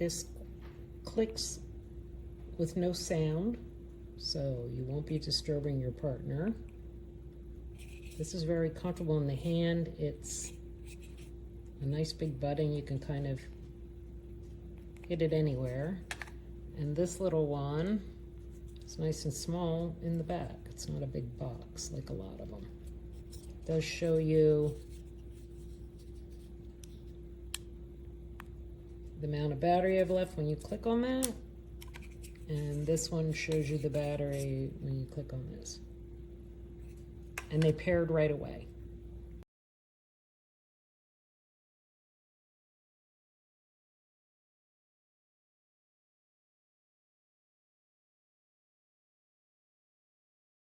This clicks with no sound, so you won't be disturbing your partner. This is very comfortable in the hand. It's a nice big button. You can kind of hit it anywhere. And this little one is nice and small in the back. It's not a big box like a lot of them. It does show you the amount of battery I've left when you click on that. And this one shows you the battery when you click on this. And they paired right away.